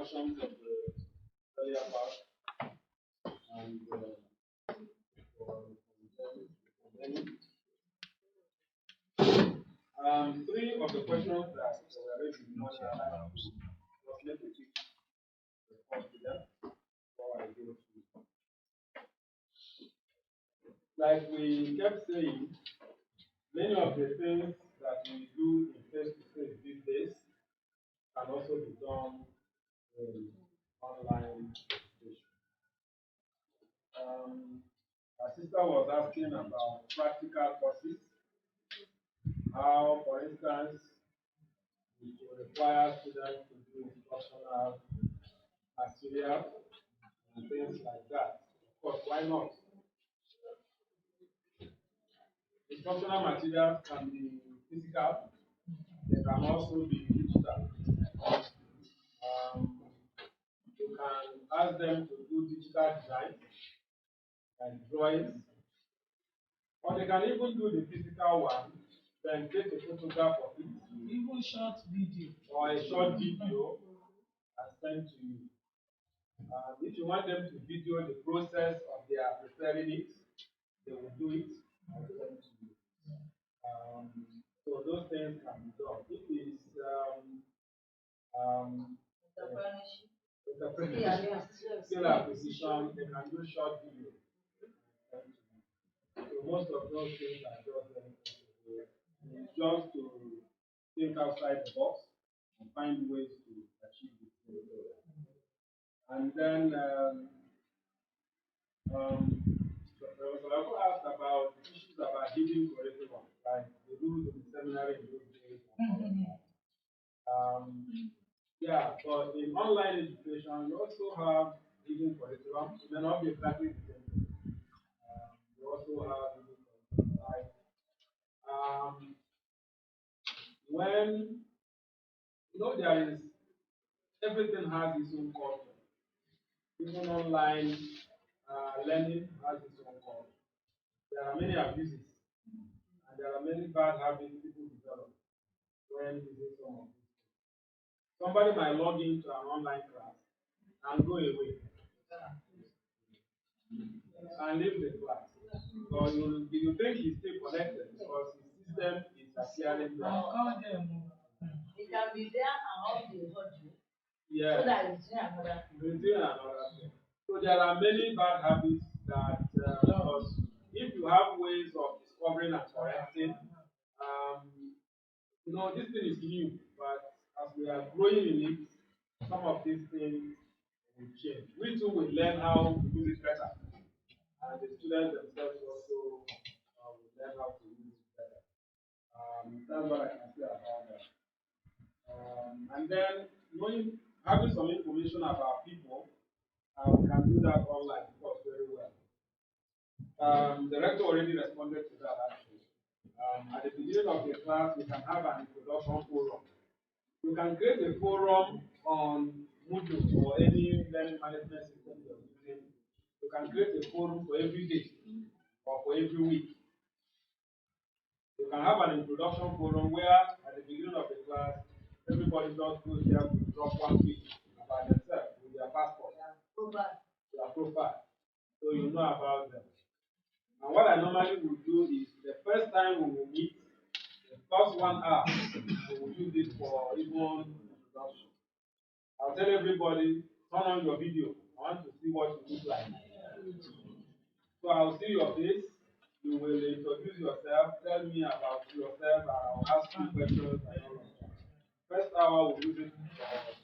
introductions of the earlier part and three of the questions that were raised in the morning was let me quick response to them before I go to. Like we kept saying, many of the things that we do in face-to-face these days can also be done in online education. Our sister was asking about practical courses, how, for instance, it will require students to do instructional material and things like that. Of course, why not? Instructional materials can be physical, they can also be digital. You can ask them to do digital design and drawings, or they can even do the physical one, then take a photograph of it, even short video, or a short video and send to you. If you want them to video the process of their preparing it, they will do it and send to you. So those things can be done. If it's entrepreneurship, skill acquisition, they can do short video. So most of those things are just it's just to think outside the box and find ways to achieve it. And then Professor Lako asked about issues about hidden curriculum, like the rules in the seminary in those days. Yeah, but in online education, you also have hidden curriculum. It may not be exactly the same thing. You also have hidden curriculum. Like when there is everything has its own culture. Even online learning has its own culture. There are many abuses and there are many bad habits people develop when using some of these things. Somebody might log into an online class and go away and leave the class. So you think he's still connected because his system is appearing there. It can be there and off the audio. Yeah. So that it's doing another thing. So there are many bad habits that if you have ways of discovering and correcting, this thing is new, but as we are growing in it, some of these things will change. We too will learn how to use it better. And the students themselves also will learn how to use it better. That's what I can say about that. And then having some information about people, we can do that online, of course, very well. The rector already responded to that actually. At the beginning of the class, we can have an introduction forum. You can create a forum on Moodle or any learning management system you're using. You can create a forum for every day or for every week. You can have an introduction forum where at the beginning of the class, everybody just goes there to drop one page about themselves with their passport, their profile, so you know about them. And what I normally would do is the first time we will meet, the first 1 hour, we will use it for even introduction. I'll tell everybody, turn on your video. I want to see what you look like. So I'll see your face. You will introduce yourself, tell me about yourself, and I'll ask you questions and all of that. First hour we'll use it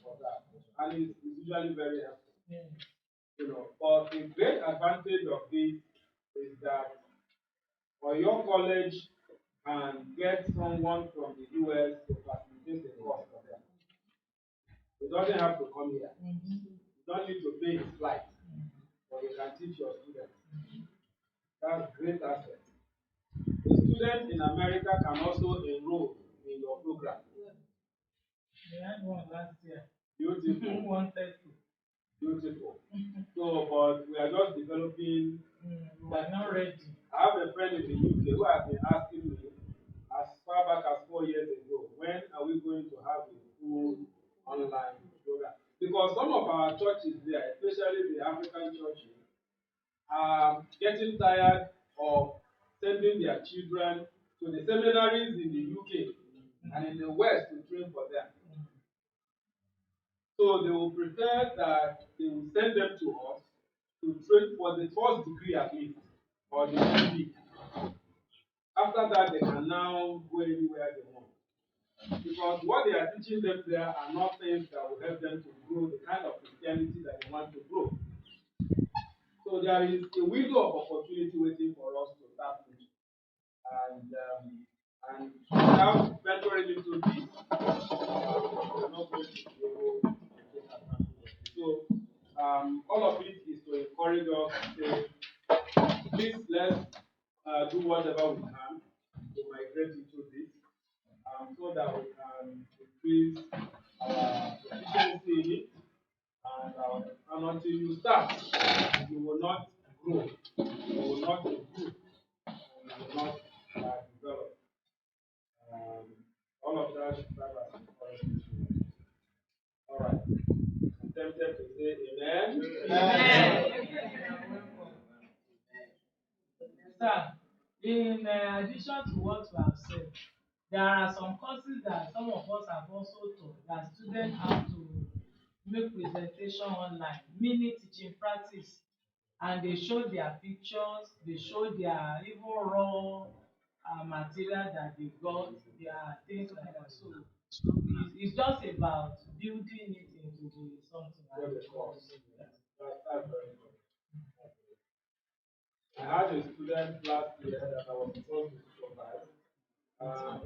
for that. And it's usually very helpful. But the great advantage of this is that for your college can get someone from the US to facilitate the course for them. He doesn't have to come here. You don't need to pay his flight, but you can teach your students. That's great asset. A student in America can also enroll in your program. We had one last year. Beautiful. Who wanted to? Beautiful. So, but we are just developing. We are not ready. I have a friend in the UK who has been asking me as far back as 4 years ago, when are we going to have a full online program? Because Because some of our churches there, especially the African churches, are getting tired of sending their children to the seminaries in the UK and in the West to train for them. So they will prefer that they will send them to us to train for the first degree at least, or the MD. After that, they can now go anywhere they want. Because what they are teaching them there are not things that will help them to grow the kind of Christianity that they want to grow. So there is a window of opportunity waiting for us to tap into. And without venturing into this, we're not going to be able to take advantage of it. So all of it is to encourage us to say, please let's do whatever we can to migrate into this, so that we can increase our efficiency in it, and until you start, you will not grow, you will not improve, and you will not develop. All of that should serve as encouragement. All right. I'm tempted to say amen. Amen. Sir, in addition to what you have said, there are some courses that some of us have also taught that students have to make presentation online, mini teaching practice, and they show their pictures, they show their even raw material that they got, their things like that. So it's just about building it into the something like That's that. very good. I had a student last year that I was supposed to supervise.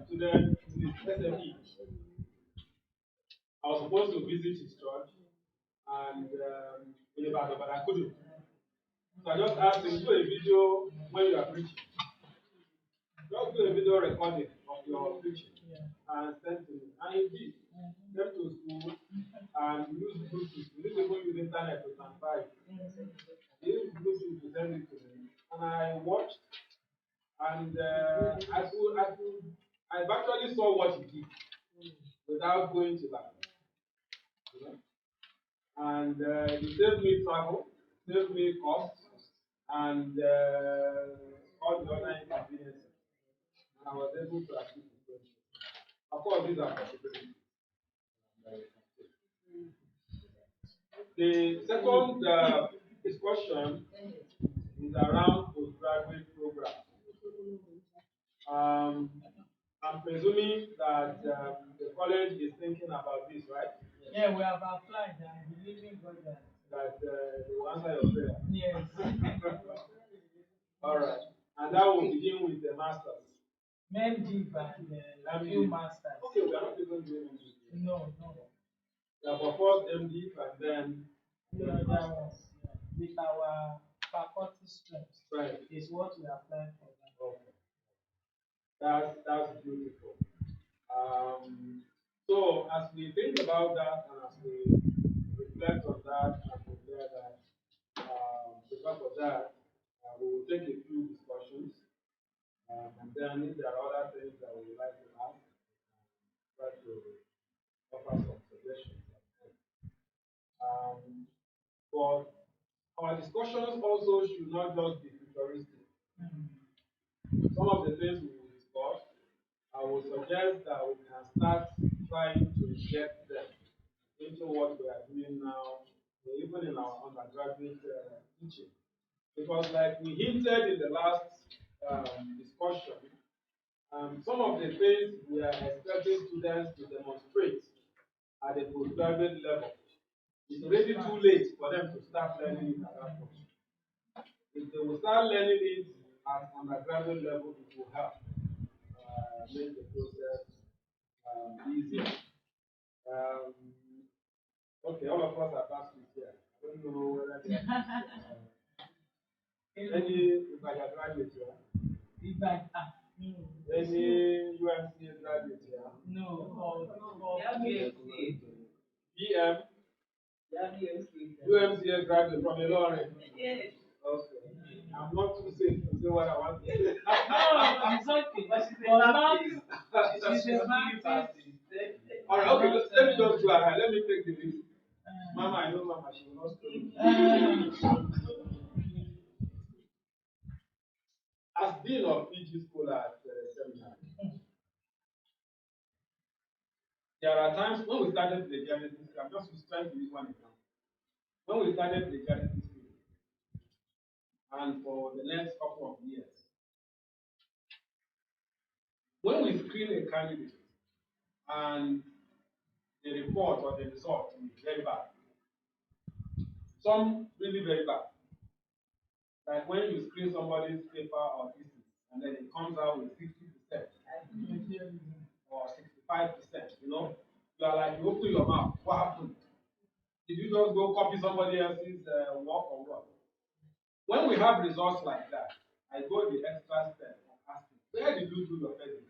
Student in his SME. I was supposed to visit his church and in Ibadan, but I couldn't. So I just asked him, do a video when you are preaching. Just do a video recording of your preaching and send to me. And he did. Went to school and used Bluetooth. We didn't even use internet to transfer it. He used Bluetooth to send it to me. And I watched, and I actually saw what he did without going to that. You know? And it saved me travel, saved me costs, and all the other inconveniences. And I was able to achieve the goal. Of course, these are possibilities. The second discussion is around postgraduate program. I'm presuming that the college is thinking about this, right? Yeah, we have applied and believing God that they will answer your prayer. Yes. All right. And that will begin with the masters. Men deep and few masters. Okay, we are not even doing MD. No. We are for first MD and then the other ones. Yeah. With our faculty strength. Right. Is what we applied for. Okay. That's beautiful. So as we think about that and as we reflect on that and prepare for that, we will take a few discussions, and then if there are other things that we would like to ask, try to offer some suggestions. But our discussions also should not just be futuristic. Some of the things we will discuss, I would suggest that we can start trying to inject them into what we are doing now, even in our undergraduate teaching. Because, like we hinted in the last discussion, some of the things we are expecting students to demonstrate at the postgraduate level, it's already too late for them to start learning it at that point. If they will start learning it at undergraduate level, it will help make the process easier. Okay, all of us are pastors here. I don't know whether they are. Any Ibadan graduate here? Any UMCA graduate here? No. BM? UMCA graduate from Ilorin? Yes. Okay. I'm not too safe to say what I want to say. No, it's okay. But she's a Baptist. All right, okay, let me just go ahead. Let me take the list. Mama, I know Mama, she will not stay. As dean of PG school at seminary, there are times when we started the Genesis, I'm just trying to use one example. When we started the Genesis school, and for the next couple of years, when we screen a candidate and the report or the result is very bad, some really very bad. Like when you screen somebody's paper or thesis and then it comes out with 60% or 65%, you know, you are like, you open your mouth, what happened? Did you just go copy somebody else's work or what? When we have results like that, I go the extra step and ask them, where did you do your first degree?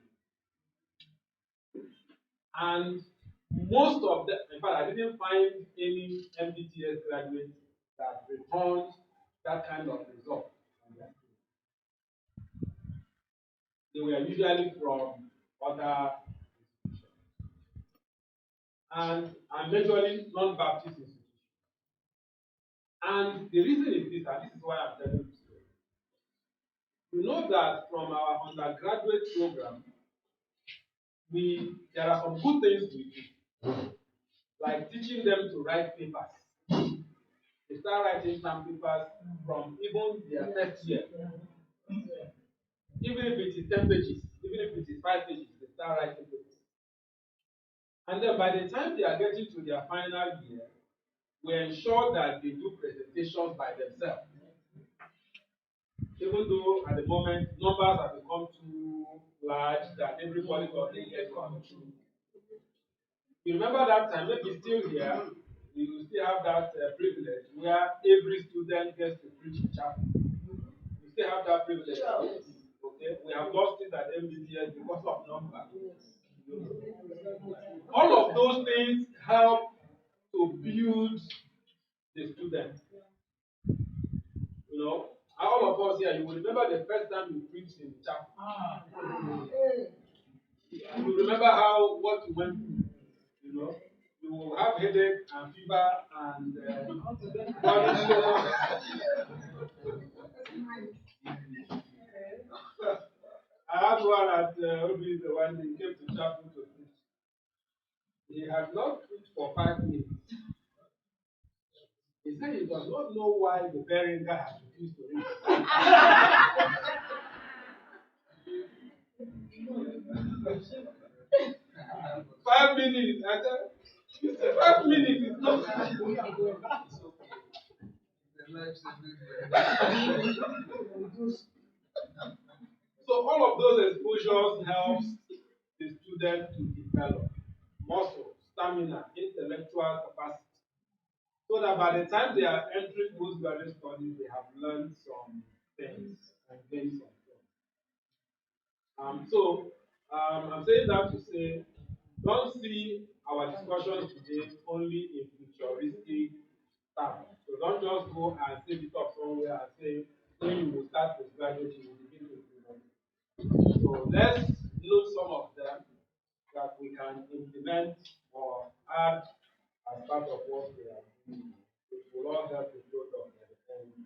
And most of them, in fact, I didn't find any MDTS graduate that returned that kind of result from their school. They were usually from other institutions. And majorly non-Baptist institutions. And the reason is this, and this is why I'm telling you this story. You know that from our undergraduate program, there are some good things we do, like teaching them to write papers. They start writing some papers from even their first year. Even if it is 10 pages, even if it is 5 pages, they start writing papers. And then by the time they are getting to their final year, we ensure that they do presentations by themselves. Even though at the moment numbers have become too large that everybody doesn't get one or two. You remember that time, maybe still here, you still have that privilege where every student gets to preach in chapel. You still have that privilege. Okay, we have lost it at MBTS because of number. All of those things help to build the student. You know, all of us here, you will remember the first time you preached in chapel. You will remember what you went through. You know, you will have headache and fever and body sore. I had one at Obi when he came to chapel to preach. He had not preached for 5 minutes. He said he does not know why the bearing guy has refused to read. 5 minutes. I said, you said 5 minutes is not. So all of those exposures helps the student to develop muscle, stamina, intellectual capacity. So that by the time they are entering postgraduate studies, they have learned some things and gained some things. I'm saying that to say, don't see our discussions today only in futuristic terms. So don't just go and save it up somewhere and say, when you will start postgraduate, you will begin to implement. So let's note some of them that we can implement or add as part of what we are doing. It will all help the growth of the end.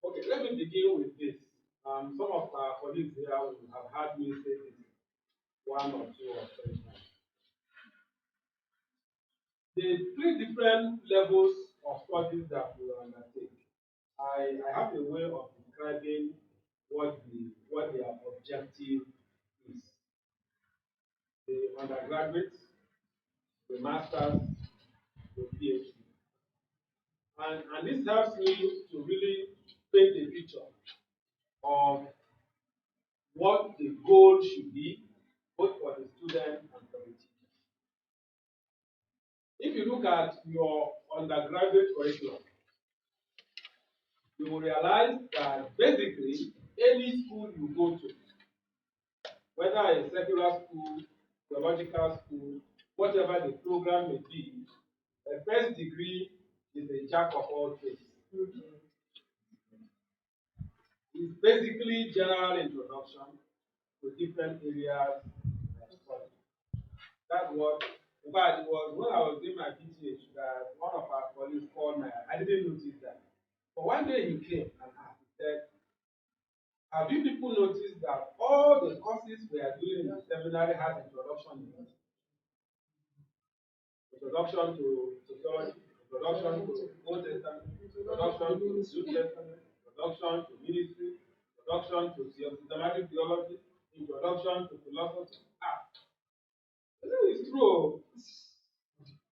Okay, let me begin with this. Some of our colleagues here will have heard me say this 1 or 2 or 3 times. The 3 different levels of studies that we undertake. I have a way of describing what their objective is. The undergraduate, the master's, the PhD. And this helps me to really paint a picture of what the goal should be, both for the student and for the teacher. If you look at your undergraduate curriculum, you will realize that basically any school you go to, whether a secular school, theological school, whatever the program may be, a first degree is a jack of all trades. It's basically general introduction to different areas of study. That's what, in fact, it was when I was doing my PTH that one of our colleagues called me. I didn't notice that. But one day he came and asked, he said, have you people noticed that all the courses we are doing in the seminary has introduction in it? Introduction to sociology, introduction to Old Testament, introduction to New Testament, introduction to ministry, introduction to systematic theology, introduction to philosophy. It's true.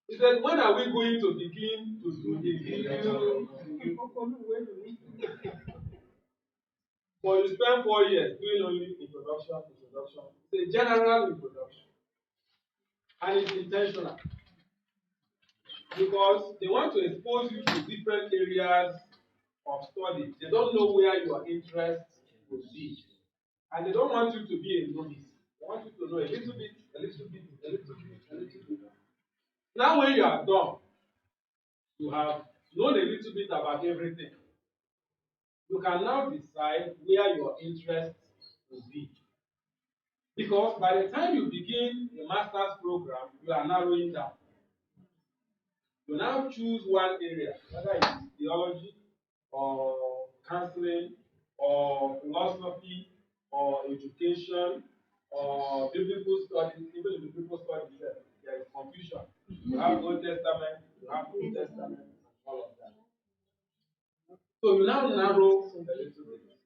He said, when are we going to begin to do the video? But you spend 4 years doing only introduction. It's a general introduction. And it's intentional. Because they want to expose you to different areas of study. They don't know where your interest will be. And they don't want you to be a novice. They want you to know a little bit, a little bit, a little bit, a little bit. Now when you are done, you have known a little bit about everything. You can now decide where your interest will be. Because by the time you begin a master's program, you are narrowing down. You now choose one area, whether it is theology or counseling or philosophy or education or biblical studies. Even in biblical studies, there is confusion. You have Old Testament, you have New Testament, and all of that. So you now narrow a little bit.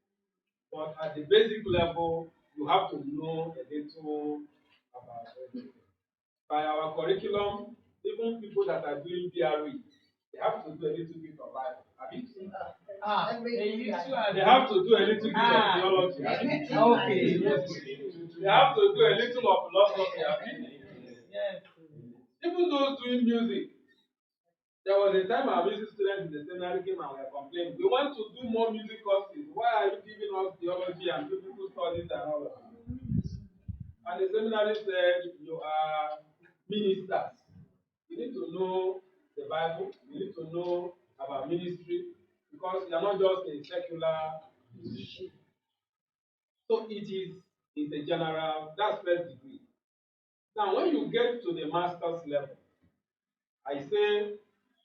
But at the basic level, you have to know a little about everything. By our curriculum, even people that are doing DRE, they have to do a little bit of Bible. They have to do a little bit of theology. Okay. They have to do a little of philosophy. Yes. Even those doing music, there was a time our music students in the seminary came and were complaining. We want to do more music courses. Why are you giving us theology and biblical studies and all that? And the seminary said, you are ministers. You need to know the Bible. You need to know about ministry because you are not just a secular musician. So it's a general, that's first degree. Now, when you get to the master's level, I say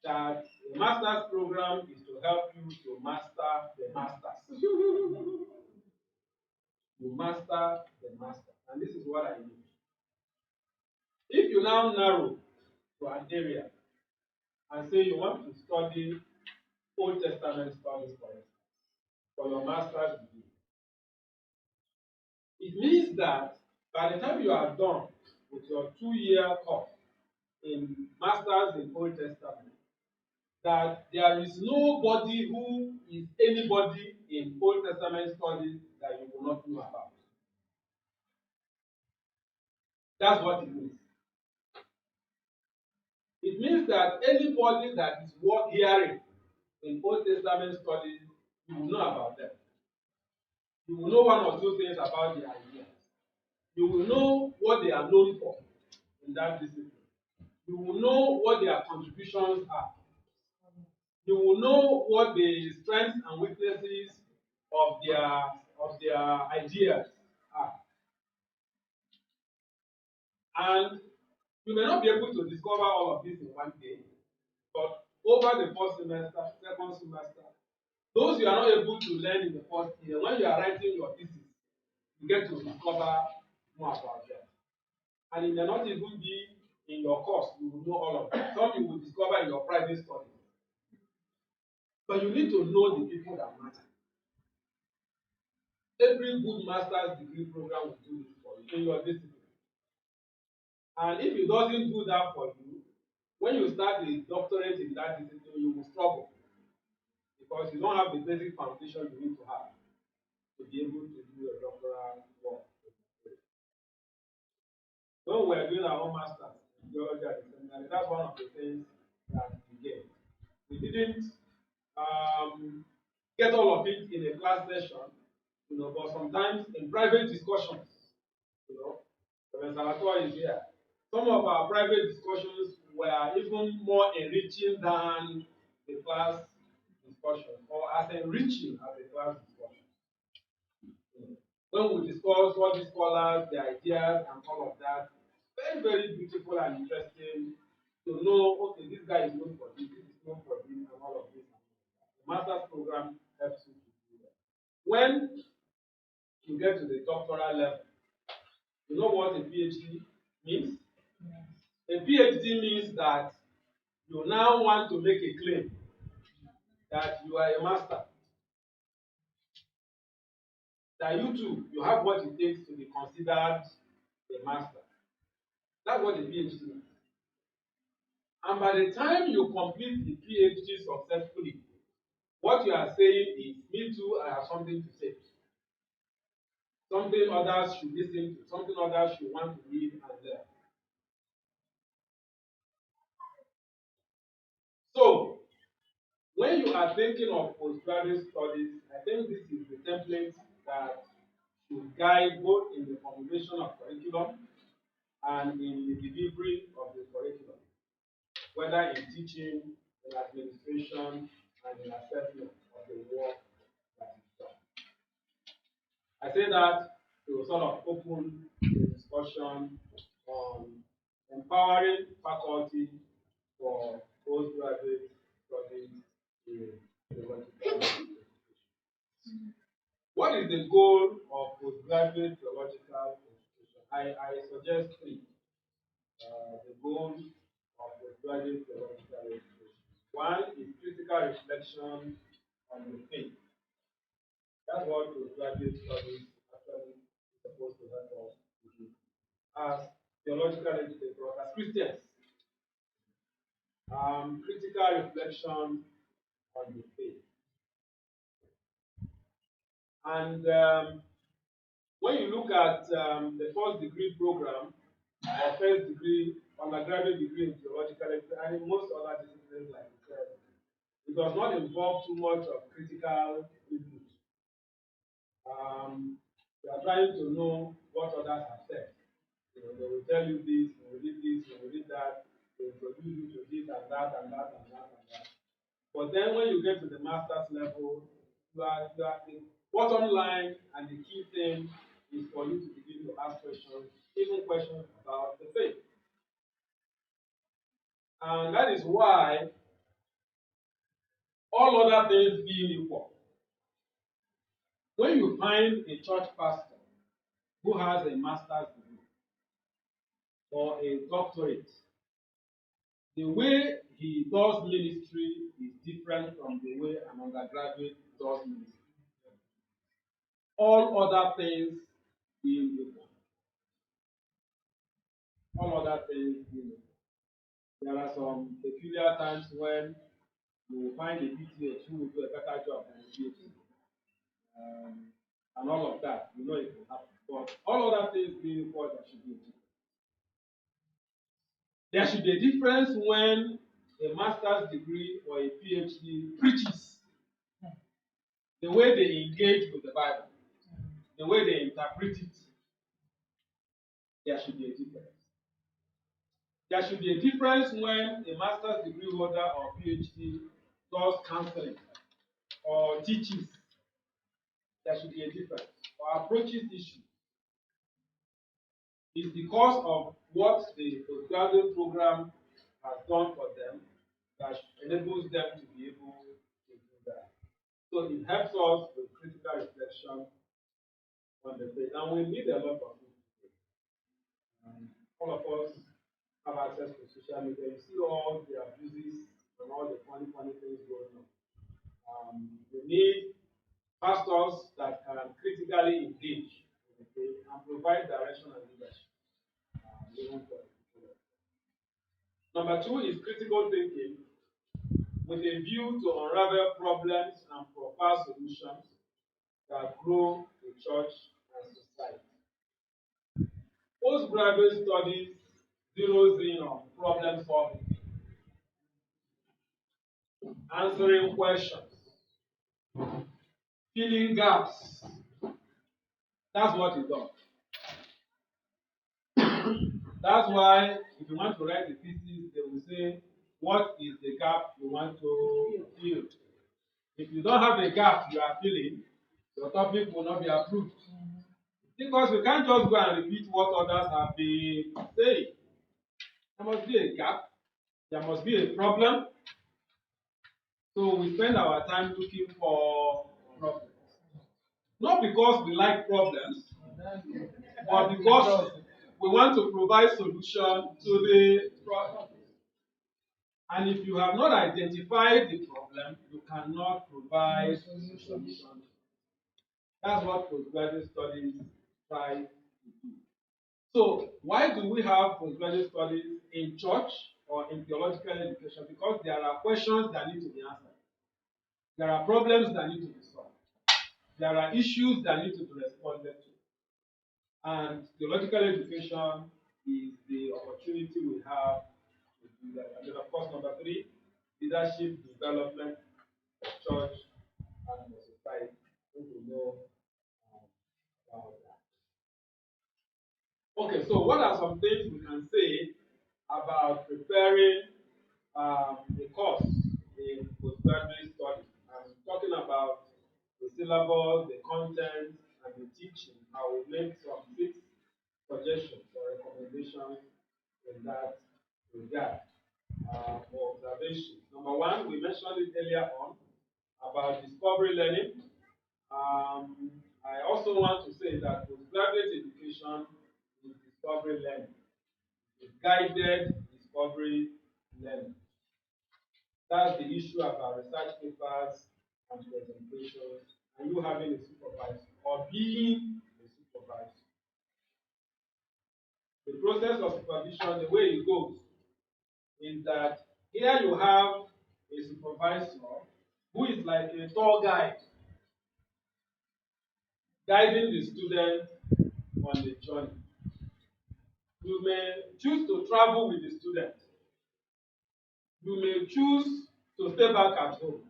that the master's program is to help you to master the masters. You master the master. And this is what I mean. If you now narrow to an area and say you want to study Old Testament studies, for your master's degree, it means that by the time you are done with your 2-year course in masters in Old Testament, that there is nobody who is anybody in Old Testament studies that you will not know about. That's what it means. It means that anybody that is worth hearing in Old Testament studies, you will know about them. You will know one or two things about their ideas. You will know what they are known for in that discipline. You will know what their contributions are. You will know what the strengths and weaknesses of their ideas are. And you may not be able to discover all of this in one day, but over the first semester, second semester, those you are not able to learn in the first year, when you are writing your thesis, you get to discover more about them. And it may not even be in your course, you will know all of them. Some you will discover in your private studies. But you need to know the people that matter. Every good master's degree program will do this for you in your discipline. And if it doesn't do that for you, when you start a doctorate in that discipline, you will struggle because you don't have the basic foundation you need to have to be able to do a doctoral work. When we are doing our own masters in theology at the seminary, that's one of the things that we get. We didn't get all of it in a class session, but sometimes in private discussions, when Salvatore is here, some of our private discussions were even more enriching than the class discussion, or as enriching as the class discussion. When we discuss what the scholars, their ideas, and all of that, very, very beautiful and interesting to know, okay, this guy is known for this is known for this, and all of this. The master's program helps you to do that. When you get to the doctoral level, you know what a PhD means? A PhD means that you now want to make a claim that you are a master. That you too, you have what it takes to be considered a master. That's what a PhD means. And by the time you complete the PhD successfully, what you are saying is, me too, I have something to say. Something others should listen to, something others should want to read and learn. So, when you are thinking of postgraduate studies, I think this is the template that should guide both in the formulation of curriculum and in the delivery of the curriculum, whether in teaching, in administration, and in assessment of the work that is done. I say that to sort of open the discussion on empowering faculty for postgraduate studies in theological education. What is the goal of postgraduate theological education? I suggest three. The goals of postgraduate theological education. One is critical reflection on the faith. That's what postgraduate studies actually is supposed to help us to do. As theological educators, as Christians, critical reflection on the faith. And when you look at the first degree program, or first degree, undergraduate degree in theological education, and in most other disciplines like it said, it does not involve too much of critical review. You are trying to know what others have said. You know, they will tell you this, you will read this, you will read that, they will introduce you to this and that and that and that and that. But then when you get to the master's level, the bottom line and the key thing is for you to begin to ask questions, even questions about the faith. And that is why, all other things being equal, when you find a church pastor who has a master's degree or a doctorate, the way he does ministry is different from the way an undergraduate does ministry. All other things being equal. All other things being equal. There are some peculiar times when you will find a PTH who will do a better job than a PhD. And all of that, you know it will happen. But all other things being equal, there should be a difference. There should be a difference when a master's degree or a PhD preaches. The way they engage with the Bible, the way they interpret it, there should be a difference. There should be a difference when a master's degree holder or PhD does counseling or teaches. There should be a difference. Or approaches issues. It's because of what the postgraduate program has done for them that enables them to be able to do that. So it helps us with critical reflection on the faith. And we need a lot of it. All of us have access to social media. You see all the abuses and all the funny things going on. We need pastors that can critically engage with the faith and provide direction and leadership. Number two is critical thinking with a view to unravel problems and propose solutions that grow the church and society. Postgraduate studies zeroes in on problem solving, answering questions, filling gaps. That's what it does. That's why if you want to write a thesis, they will say, what is the gap you want to fill? If you don't have a gap you are filling, your topic will not be approved. Because you can't just go and repeat what others have been saying. There must be a gap. There must be a problem. So we spend our time looking for problems. Not because we like problems, but because we want to provide solution to the problem. And if you have not identified the problem, you cannot provide solution. That's what postgraduate studies try to do. So why do we have postgraduate studies in church or in theological education? Because there are questions that need to be answered. There are problems that need to be solved. There are issues that need to be responded to. And theological education is the opportunity we have to do that. And then, of course, number 3, leadership development of church and the society. We will know about that. Okay, so what are some things we can say about preparing the course in postgraduate studies? I'm talking about the syllabus, the content, and the teaching. I will make some 6 suggestions or recommendations in that regard for observation. Number 1, we mentioned it earlier on about discovery learning. I also want to say that postgraduate education is discovery learning. It's guided discovery learning. That's the issue about research papers and presentations, and you having a supervisor or being a supervisor. The process of supervision, the way it goes, is that here you have a supervisor who is like a tour guide, guiding the student on the journey. You may choose to travel with the student. You may choose to stay back at home.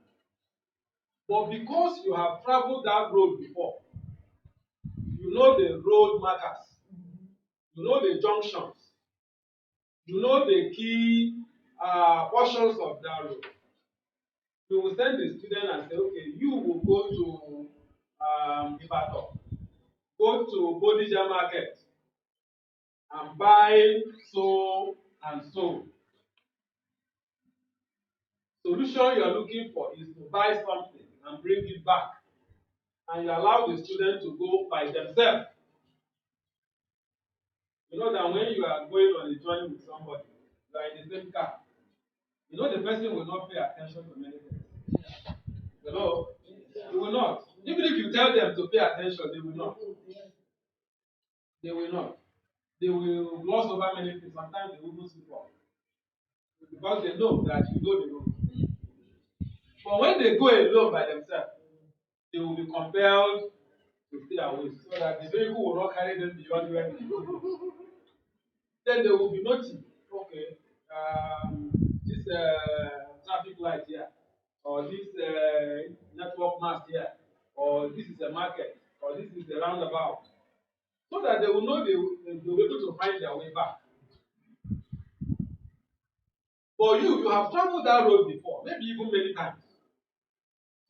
But because you have traveled that road before, you know the road markers, you know the junctions, you know the key portions of that road. You will send the student and say, okay, you will go to Ibadan, go to Bodija market and buy so and so. Solution you are looking for is to buy something and bring it back. And you allow the student to go by themselves. You know that when you are going on a journey with somebody, you are in the same car. You know the person will not pay attention to many things. Hello? They will not. Even if you tell them to pay attention, they will not. They will not. They will gloss over many things. Sometimes they will even sleep off. Because they know that you know the road. But when they go alone by themselves, they will be compelled to stay away so that the vehicle will not carry them beyond where they go. Then they will be noting, okay, this traffic light here, or this network mast here, or this is a market, or this is a roundabout, so that they will know they will be able to find their way back. But you have traveled that road before, maybe even many times.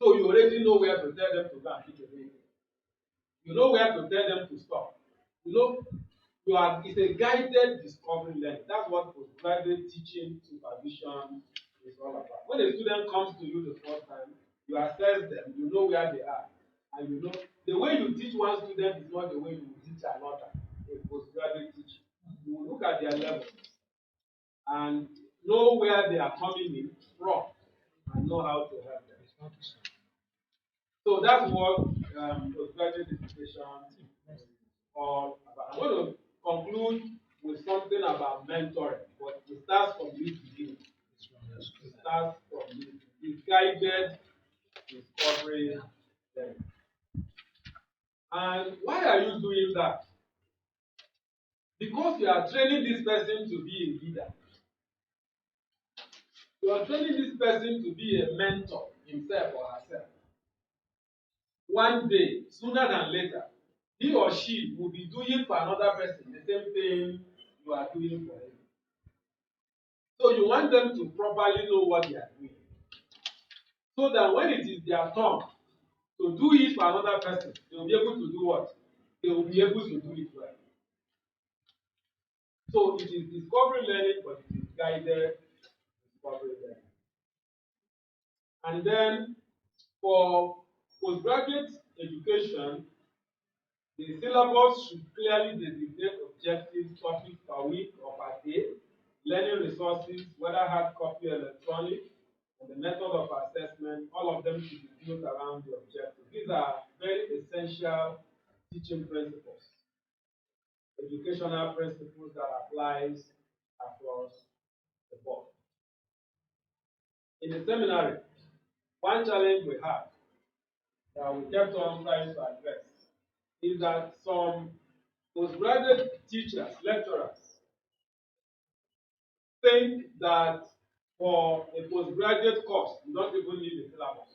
So you already know where to tell them to go and pick a vehicle. You know where to tell them to stop. You know, it's a guided discovery learning. That's what postgraduate teaching supervision is all about. When a student comes to you the first time, you assess them, you know where they are, and you know the way you teach one student is not the way you teach another in postgraduate teaching. You will look at their level and know where they are coming in from and know how to help them. So that's what postgraduate education is all about. I'm going to conclude with something about mentoring, but it starts from this beginning. It starts from this. It's guided discovery learning. And why are you doing that? Because you are training this person to be a leader. You are training this person to be a mentor himself or herself. One day, sooner than later, he or she will be doing for another person the same thing you are doing for him. So you want them to properly know what they are doing. So that when it is their turn to do it for another person, they will be able to do what? They will be able to do it well. So it is discovery learning, but it is guided discovery learning. And then for postgraduate education, the syllabus should clearly designate objectives, topics per week or per day, learning resources, whether hard copy or electronic, and the method of assessment. All of them should be built around the objective. These are very essential teaching principles, educational principles that applies across the board. In the seminary, one challenge we had that we kept on trying to address is that some postgraduate teachers, lecturers, think that for a postgraduate course, you don't even need a syllabus.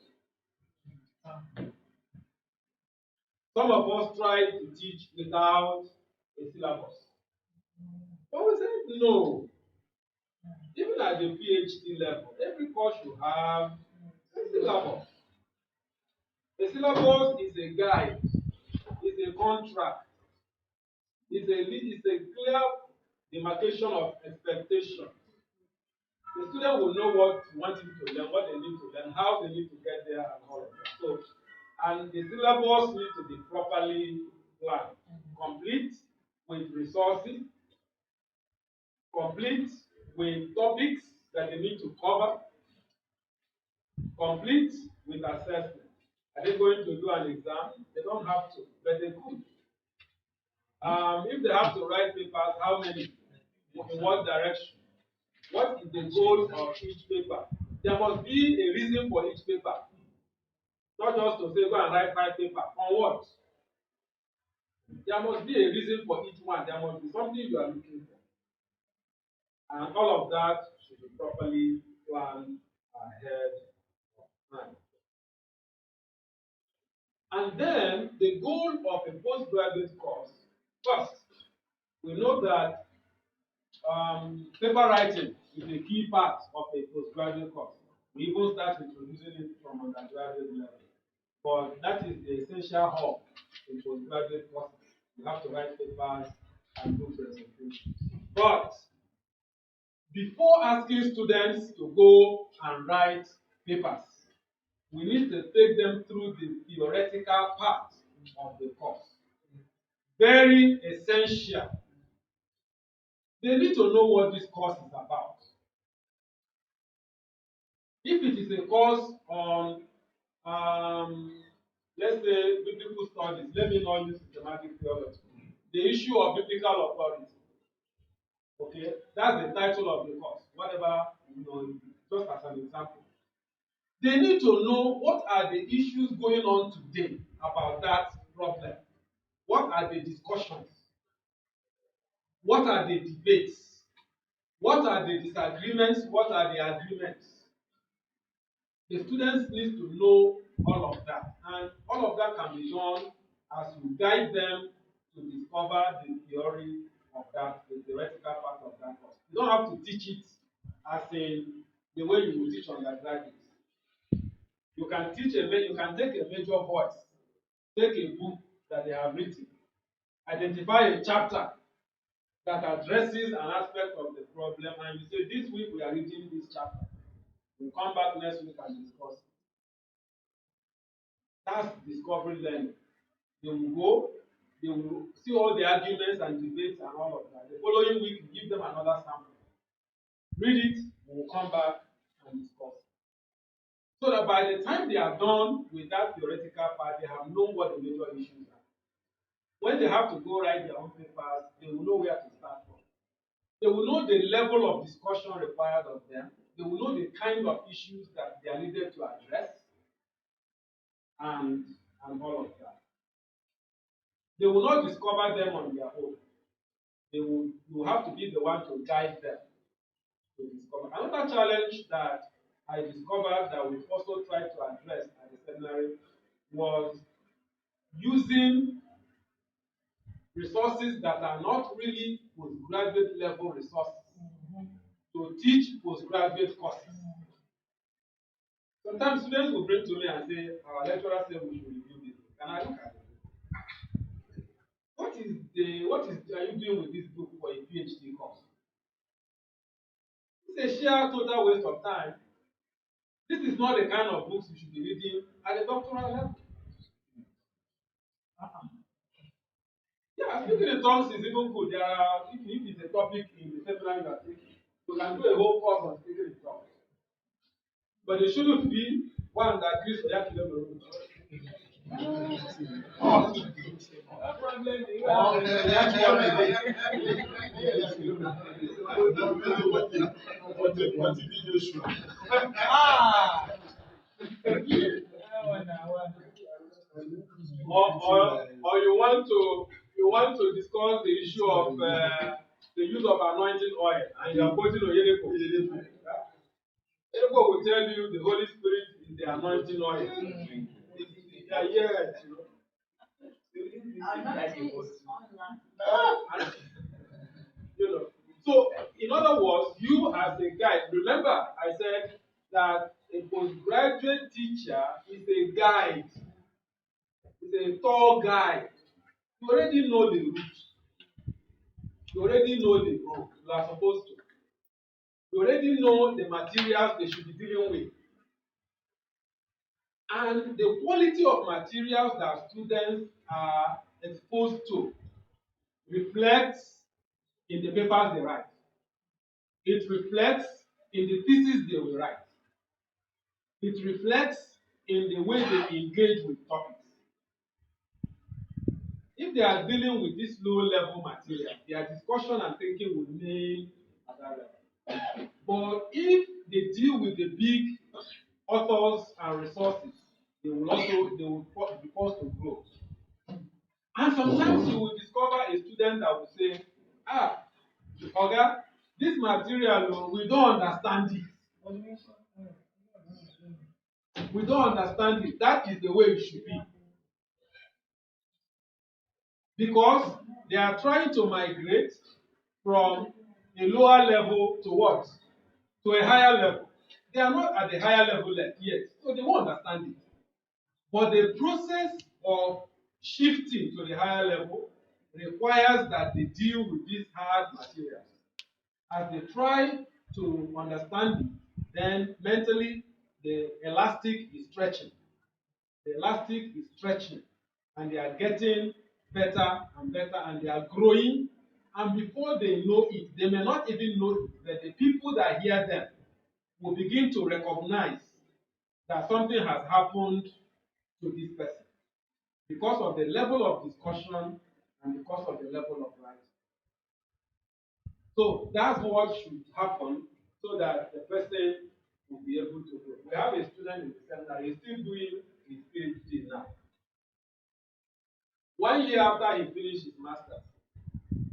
Some of us try to teach without a syllabus. But we said no. Even at the PhD level, every course should have a syllabus. A syllabus is a guide, is a contract, is a clear demarcation of expectation. The student will know what you want him to learn, what they need to learn, how they need to get there, and all of that. So, and the syllabus needs to be properly planned, complete with resources, complete with topics that they need to cover, complete with assessment. Are they going to do an exam? They don't have to, but they could. If they have to write papers, how many? In what direction? What is the goal of each paper? There must be a reason for each paper. Not just to say go and write 5 papers. On what? There must be a reason for each one. There must be something you are looking for. And all of that should be properly planned ahead of time. And then the goal of a postgraduate course, first, we know that paper writing is a key part of a postgraduate course. We even start introducing it from undergraduate level. But that is the essential hub in postgraduate courses. You have to write papers and do presentations. But before asking students to go and write papers, we need to take them through the theoretical part of the course. Very essential. They need to know what this course is about. If it is a course on, let's say, biblical studies, let me not use systematic theology. The issue of biblical authority. Okay, that's the title of the course. Whatever, just as an example. They need to know what are the issues going on today about that problem. What are the discussions? What are the debates? What are the disagreements? What are the agreements? The students need to know all of that. And all of that can be done as you guide them to discover the theory of that, the theoretical part of that course. You don't have to teach it as in the way you will teach undergraduates. You can take a major voice, take a book that they have written, identify a chapter that addresses an aspect of the problem, and you say, this week we are reading this chapter. We'll come back next week and discuss it. That's discovery learning. They will go, they will see all the arguments and debates and all of that. The following week, give them another sample. Read it, we'll come back and discuss it. So that by the time they are done with that theoretical part, they have known what the major issues are. When they have to go write their own papers, they will know where to start from. They will know the level of discussion required of them. They will know the kind of issues that they are needed to address, and all of that. They will not discover them on their own. You have to be the one to guide them to discover. Another challenge that I discovered that we also tried to address at the seminary was using resources that are not really postgraduate level resources to teach postgraduate courses. Sometimes students will bring to me and say, our lecturer said we should review this. And I look at it. What are you doing with this book for a PhD course? It's a sheer total waste of time. This is not the kind of books you should be reading at the doctoral level. Yeah, speaking in tongues is even good. There are, if it's a topic in the seminar you are taking, you can do a whole course on speaking in tongues. But it shouldn't be one that gives the academic. Oh, no problem. Ah. Or you want to discuss the issue of the use of anointing oil, and you are quoting Oyedepo. Oyedepo will tell you the Holy Spirit is the anointing oil. Yeah, yes. Anointing is online. You know. So, in other words, you as a guide, remember I said that a postgraduate teacher is a guide, is a tour guide. You already know the route. You already know the road you are supposed to. You already know the materials they should be dealing with. And the quality of materials that students are exposed to reflects in the papers they write. It reflects in the thesis they will write. It reflects in the way they engage with topics. If they are dealing with this low-level material, their discussion and thinking will remain at that level. But if they deal with the big authors and resources, they will be forced to grow. And sometimes you will discover a student that will say, Oga, this material, we don't understand it. We don't understand it. That is the way it should be. Because they are trying to migrate from a lower level to what? To a higher level. They are not at the higher level yet, so they won't understand it. But the process of shifting to the higher level requires that they deal with these hard materials. As they try to understand it, then mentally the elastic is stretching. The elastic is stretching, and they are getting better and better, and they are growing. And before they know it, they may not even know it, that the people that hear them will begin to recognize that something has happened to this person because of the level of discussion and because of the level of writing. So that's what should happen so that the person will be able to grow. We have a student in the seminar, he's still doing his PhD now. 1 year after he finished his master's,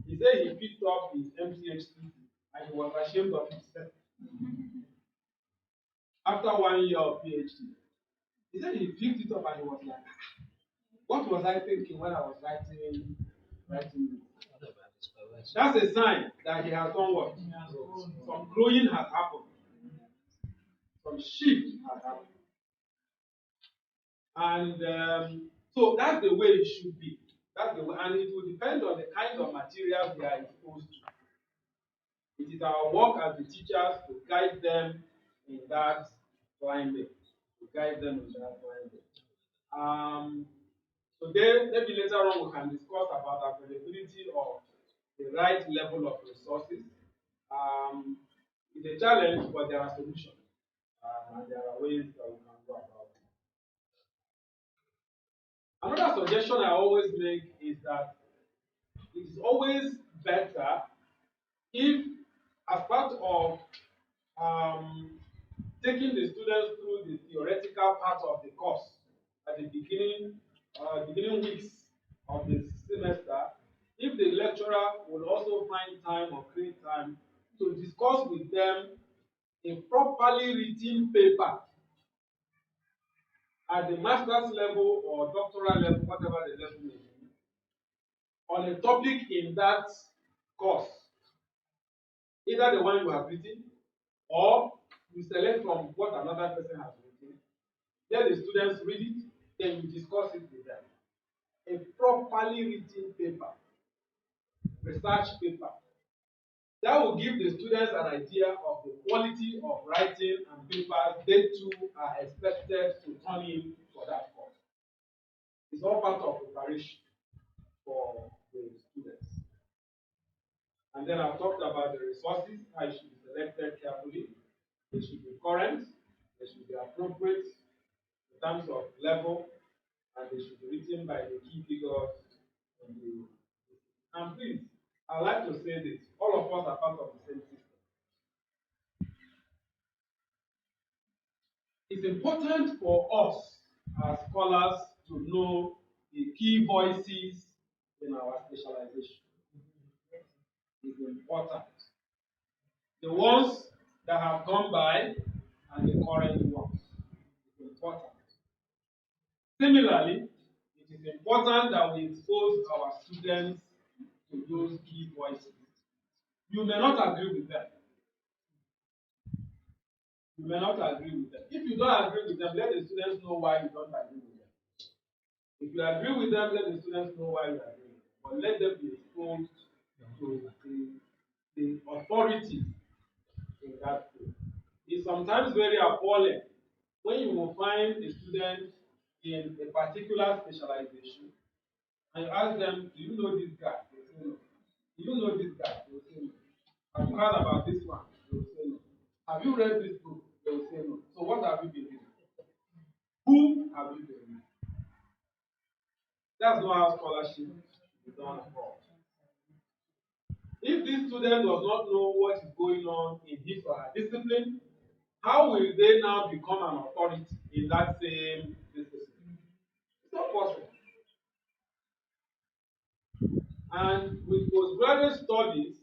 he said he picked up his MPhD and he was ashamed of himself. After 1 year of PhD, he said he picked it up and he was like, what was I thinking when I was writing this? That's a sign that he has done what? Some growing has happened. Some shift has happened. And so that's the way it should be. That's the way, and it will depend on the kind of material they are exposed to. It is our work as the teachers to guide them in that climate. Today, maybe later on we can discuss about availability of the right level of resources. It's a challenge, but there are solutions. And there are ways that we can go about it. Another suggestion I always make is that it is always better if, as part of taking the students through the theoretical part of the course at the beginning weeks of the semester, if the lecturer will also find time or create time to discuss with them a properly written paper at the master's level or doctoral level, whatever the level may be, on a topic in that course, either the one you have written or you select from what another person has written, let the students read it, then you discuss it with them. A properly written paper research paper. That will give the students an idea of the quality of writing and papers they too are expected to turn in for that course. It's all part of preparation for the students. And then I've talked about the resources, how it should be selected carefully. They should be current, they should be appropriate in terms of level, and they should be written by the key figures in the. And please, I'd like to say this, all of us are part of the same system. It's important for us as scholars to know the key voices in our specialization. It's important. The ones that have gone by and the current ones. It's important. Similarly, it is important that we expose our students to those key voices. You may not agree with them. You may not agree with them. If you don't agree with them, let the students know why you don't agree with them. If you agree with them, let the students know why you agree with them. But let them be exposed to the authority in that field. It's sometimes very appalling when you will find a student in a particular specialization and you ask them, do you know this guy? They will say no. Do you know this guy? They will say no. Have you heard about this one? They will say no. Have you read this book? They will say no. So what have you been reading? Who have you been reading? That's not how scholarship is done at all. If this student does not know what is going on in his or her discipline, how will they now become an authority in that same discipline? It's not possible. And with postgraduate studies,